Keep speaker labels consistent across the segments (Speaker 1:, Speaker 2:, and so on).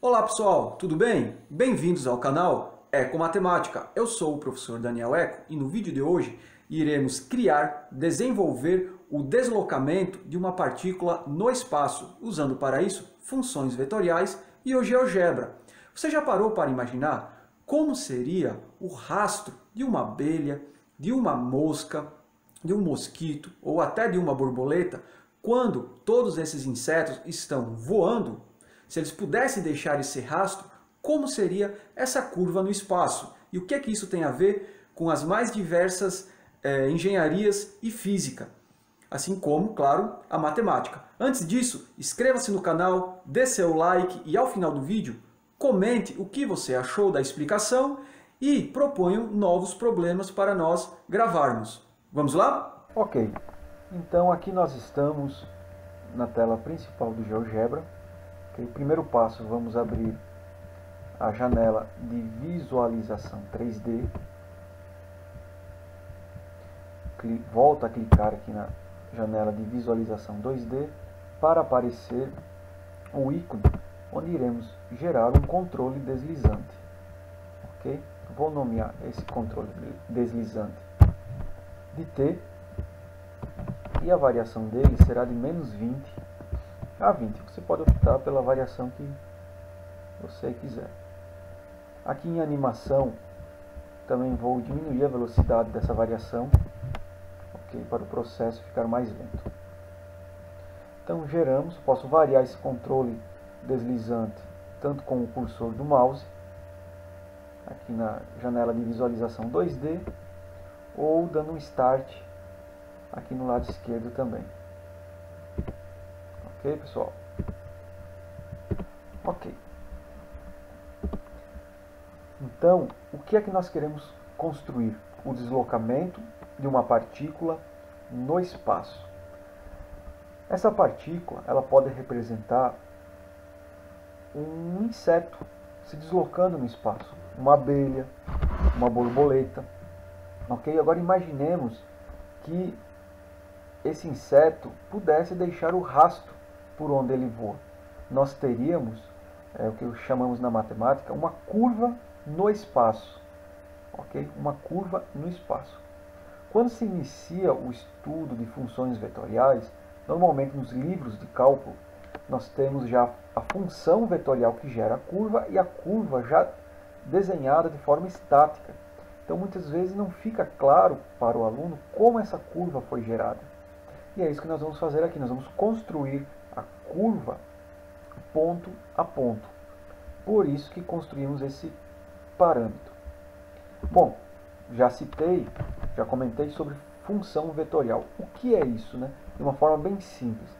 Speaker 1: Olá pessoal, tudo bem? Bem-vindos ao canal Eco Matemática. Eu sou o professor Daniel Eco e no vídeo de hoje iremos desenvolver o deslocamento de uma partícula no espaço, usando para isso funções vetoriais e o GeoGebra. Você já parou para imaginar como seria o rastro de uma abelha, de uma mosca, de um mosquito ou até de uma borboleta quando todos esses insetos estão voando? Se eles pudessem deixar esse rastro, como seria essa curva no espaço? E o que é que isso tem a ver com as mais diversas engenharias e física? Assim como, claro, a matemática. Antes disso, inscreva-se no canal, dê seu like e ao final do vídeo, comente o que você achou da explicação e proponha novos problemas para nós gravarmos. Vamos lá?
Speaker 2: Ok, então aqui nós estamos na tela principal do GeoGebra. Okay. Primeiro passo, vamos abrir a janela de visualização 3D. Volta a clicar aqui na janela de visualização 2D para aparecer o ícone onde iremos gerar um controle deslizante. Ok? Vou nomear esse controle deslizante de T. E a variação dele será de menos 20 a 20. Você pode optar pela variação que você quiser. Aqui em animação, também vou diminuir a velocidade dessa variação, ok, para o processo ficar mais lento. Então geramos, posso variar esse controle deslizante tanto com o cursor do mouse, aqui na janela de visualização 2D, ou dando um Start aqui no lado esquerdo também. Ok, pessoal? Ok. Então, o que é que nós queremos construir? O deslocamento de uma partícula no espaço. Essa partícula, ela pode representar um inseto se deslocando no espaço. Uma abelha, uma borboleta. Ok? Agora imaginemos que esse inseto pudesse deixar o rastro por onde ele voa. Nós teríamos o que chamamos na matemática uma curva no espaço. Ok? Uma curva no espaço. Quando se inicia o estudo de funções vetoriais, normalmente nos livros de cálculo, nós temos já a função vetorial que gera a curva e a curva já desenhada de forma estática. Então muitas vezes não fica claro para o aluno como essa curva foi gerada. E é isso que nós vamos fazer aqui. Nós vamos construir a curva ponto a ponto. Por isso que construímos esse parâmetro. Bom, já comentei sobre função vetorial. O que é isso, né? De uma forma bem simples.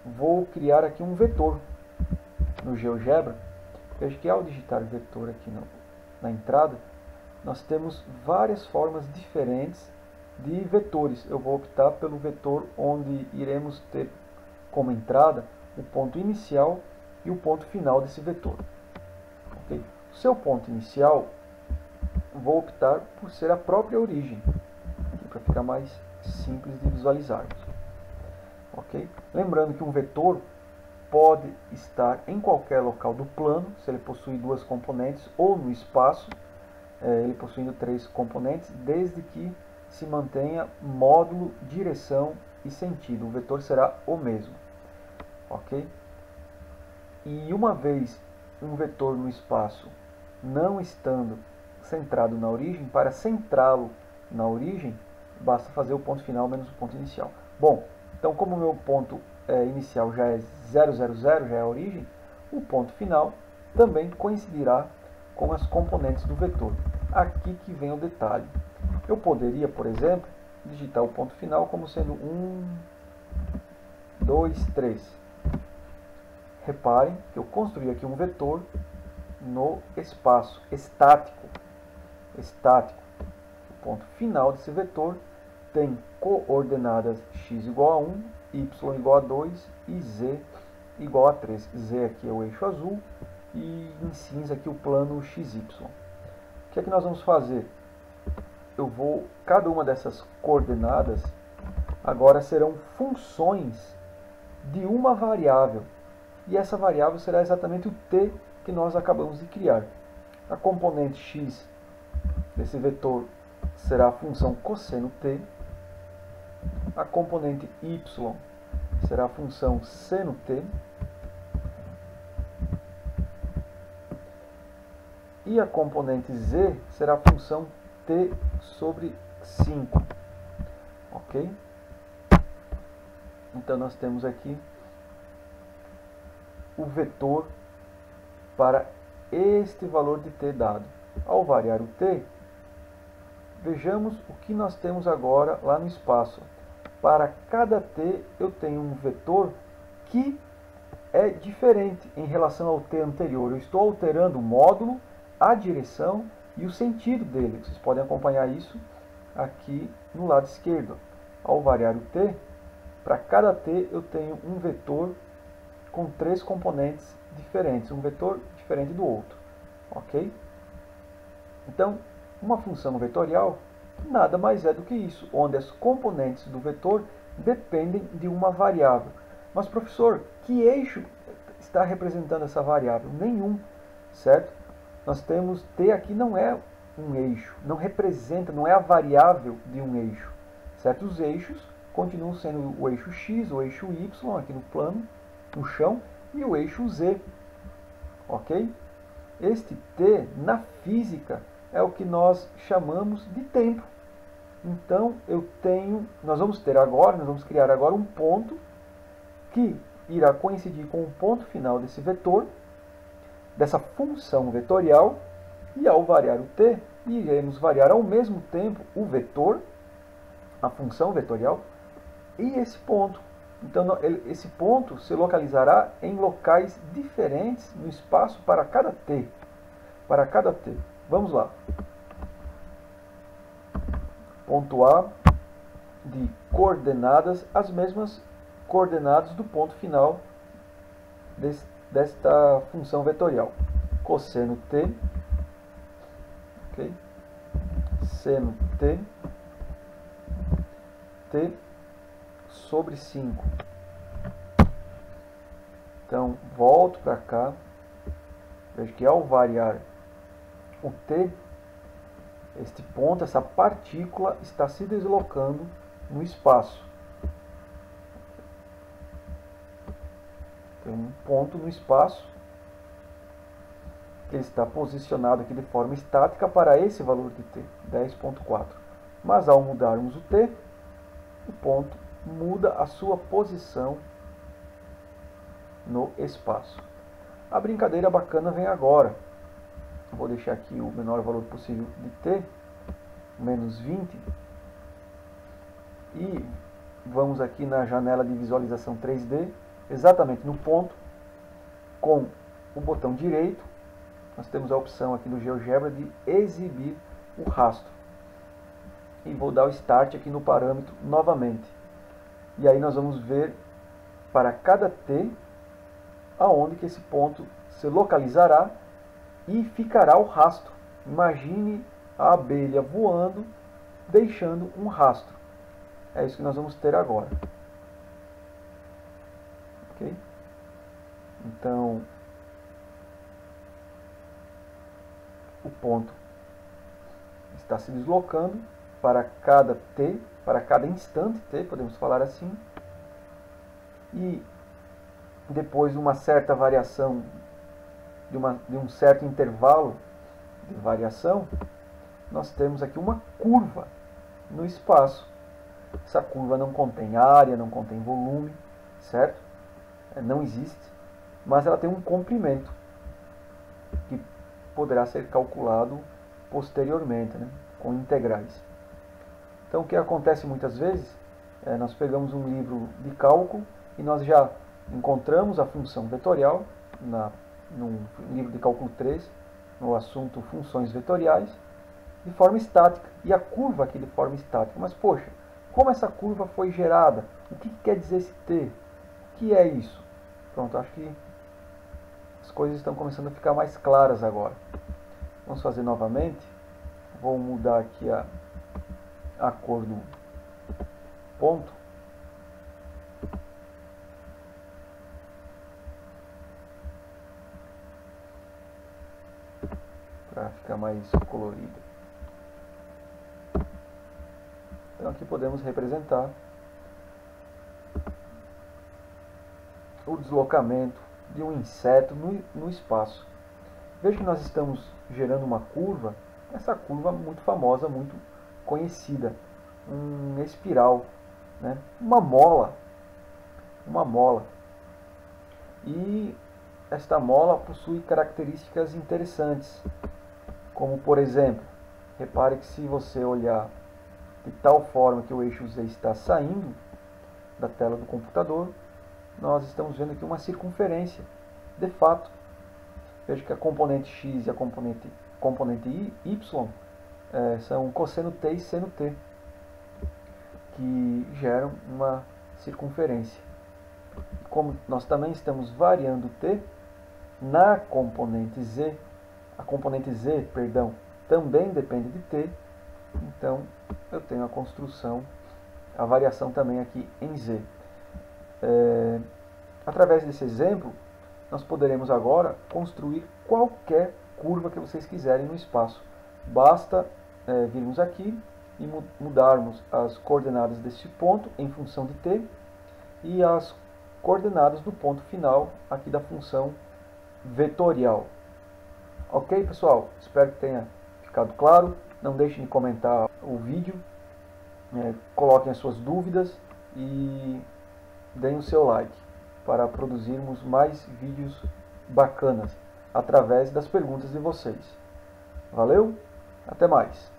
Speaker 2: Vou criar aqui um vetor no GeoGebra. Veja que ao digitar vetor aqui na entrada, nós temos várias formas diferentes de vetores. Eu vou optar pelo vetor onde iremos ter como entrada o ponto inicial e o ponto final desse vetor. Okay? O seu ponto inicial, vou optar por ser a própria origem, para ficar mais simples de visualizarmos. Okay? Lembrando que um vetor pode estar em qualquer local do plano, se ele possui duas componentes, ou no espaço, ele possuindo três componentes, desde que se mantenha módulo, direção e sentido. O vetor será o mesmo. Ok? E uma vez um vetor no espaço não estando centrado na origem, para centrá-lo na origem, basta fazer o ponto final menos o ponto inicial. Bom, então como o meu ponto inicial já é 0, 0, 0, já é a origem, o ponto final também coincidirá com as componentes do vetor. Aqui que vem o detalhe. Eu poderia, por exemplo, digitar o ponto final como sendo 1, 2, 3. Reparem que eu construí aqui um vetor no espaço estático. O ponto final desse vetor tem coordenadas x igual a 1, y igual a 2 e z igual a 3. Z aqui é o eixo azul e em cinza aqui o plano XY. O que é que nós vamos fazer? Cada uma dessas coordenadas agora serão funções de uma variável. e essa variável será exatamente o t que nós acabamos de criar. A componente x desse vetor será a função cosseno t, a componente y será a função seno t, e a componente z será a função t sobre 5. Ok? Então nós temos aqui o vetor para este valor de t dado. Ao variar o t, vejamos o que nós temos agora lá no espaço. Para cada t eu tenho um vetor que é diferente em relação ao t anterior. Eu estou alterando o módulo, a direção e o sentido dele. Vocês podem acompanhar isso aqui no lado esquerdo. Ao variar o t, para cada t eu tenho um vetor com 3 componentes diferentes, um vetor diferente do outro. Ok? Então, uma função vetorial nada mais é do que isso, onde as componentes do vetor dependem de uma variável. Mas, professor, que eixo está representando essa variável? Nenhum, certo? Nós temos t aqui não é um eixo, não representa, não é a variável de um eixo, certo? Os eixos continuam sendo o eixo x, o eixo y aqui no plano, no chão, e o eixo z, ok? Este t, na física, é o que nós chamamos de tempo. Então, nós vamos criar agora um ponto que irá coincidir com o ponto final desse vetor, dessa função vetorial, e ao variar o t, iremos variar ao mesmo tempo o vetor, a função vetorial, e esse ponto. Então, esse ponto se localizará em locais diferentes no espaço para cada t. Para cada t. Vamos lá. Ponto A de coordenadas, as mesmas coordenadas do ponto final desta função vetorial. Cosseno t, okay? Seno t, t sobre 5. Então, volto para cá. Vejo que ao variar o t, este ponto, essa partícula está se deslocando no espaço. Tem um ponto no espaço que está posicionado aqui de forma estática para esse valor de t, 10.4. Mas ao mudarmos o t, o ponto muda a sua posição no espaço. A brincadeira bacana vem agora. Vou deixar aqui o menor valor possível de t, menos 20. E vamos aqui na janela de visualização 3D, exatamente no ponto, com o botão direito, nós temos a opção aqui no GeoGebra de exibir o rastro. E vou dar o Start aqui no parâmetro novamente. E aí nós vamos ver para cada t, aonde que esse ponto se localizará e ficará o rastro. Imagine a abelha voando, deixando um rastro. É isso que nós vamos ter agora. Ok? Então, o ponto está se deslocando para cada t, para cada instante t, podemos falar assim. E depois de uma certa variação, de um certo intervalo de variação, nós temos aqui uma curva no espaço. Essa curva não contém área, não contém volume, certo? Não existe, mas ela tem um comprimento que poderá ser calculado posteriormente, né, com integrais. Então, o que acontece muitas vezes, nós pegamos um livro de cálculo e nós já encontramos a função vetorial no livro de cálculo 3, no assunto funções vetoriais, de forma estática, e a curva aqui de forma estática. Mas, poxa, como essa curva foi gerada? O que quer dizer esse t? O que é isso? Pronto, acho que as coisas estão começando a ficar mais claras agora. Vamos fazer novamente. Vou mudar aqui a cor do ponto. para ficar mais colorido. Então aqui podemos representar o deslocamento de um inseto no espaço. Veja que nós estamos gerando uma curva, essa curva muito famosa, muito conhecida, uma espiral, né? Uma mola. E esta mola possui características interessantes, como por exemplo, repare que se você olhar de tal forma que o eixo Z está saindo da tela do computador, nós estamos vendo aqui uma circunferência. De fato, veja que a componente X e a componente Y são cosseno T e seno T, que geram uma circunferência. Como nós também estamos variando T, na componente Z, a componente Z, perdão, também depende de T, então eu tenho a construção, a variação também aqui em Z. Através desse exemplo, nós poderemos agora construir qualquer curva que vocês quiserem no espaço. Basta virmos aqui e mudarmos as coordenadas desse ponto em função de t e as coordenadas do ponto final aqui da função vetorial. Ok, pessoal? Espero que tenha ficado claro. Não deixem de comentar o vídeo, coloquem as suas dúvidas e deem o seu like para produzirmos mais vídeos bacanas através das perguntas de vocês. Valeu? Até mais!